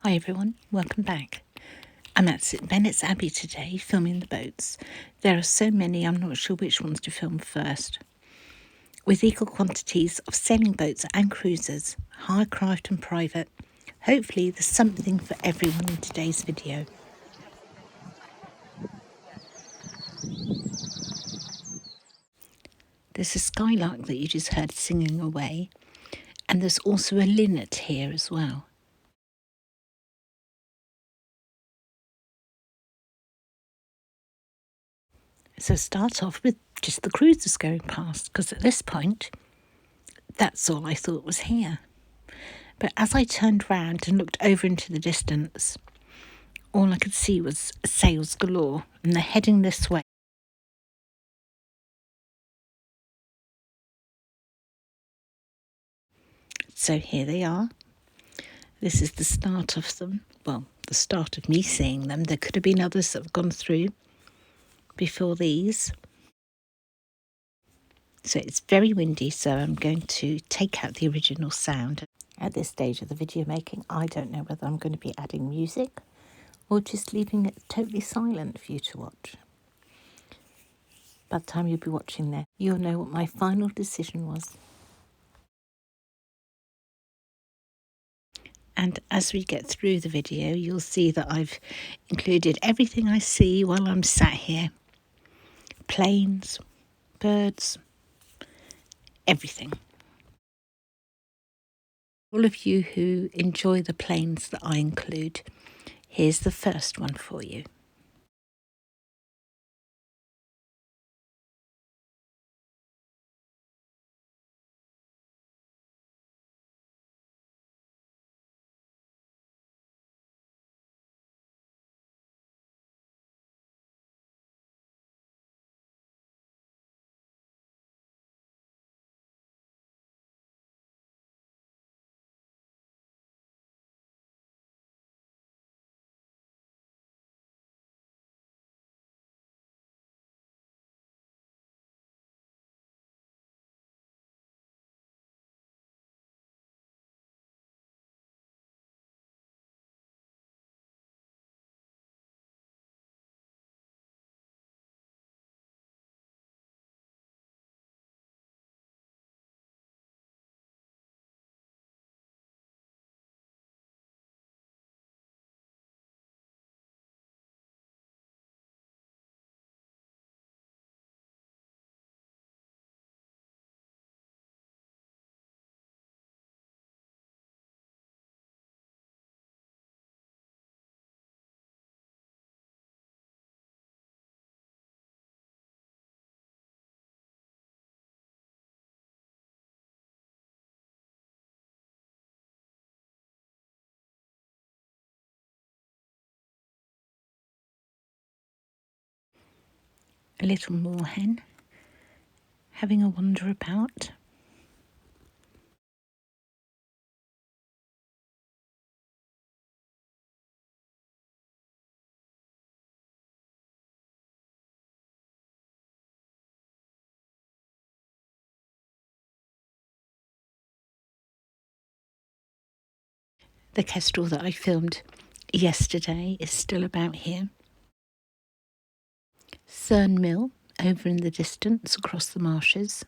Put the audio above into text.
Hi everyone, welcome back. I'm at St Benets Abbey today filming the boats. There are so many I'm not sure which ones to film first. With equal quantities of sailing boats and cruisers, hire craft and private, hopefully there's something for everyone in today's video. There's a skylark that you just heard singing away, and there's also a linnet here as well. So start off with just the cruisers going past, because at this point, that's all I thought was here. But as I turned round and looked over into the distance, all I could see was sails galore, and they're heading this way. So here they are. This is the start of them. Well, the start of me seeing them. There could have been others that have gone through before these. So it's very windy, so I'm going to take out the original sound. At this stage of the video making, I don't know whether I'm going to be adding music or just leaving it totally silent for you to watch. By the time you'll be watching this, you'll know what my final decision was. And as we get through the video, you'll see that I've included everything I see while I'm sat here. Planes, birds, everything. All of you who enjoy the planes that I include, here's the first one for you. A little moorhen having a wander about. The kestrel that I filmed yesterday is still about here. Cern Mill over in the distance across the marshes.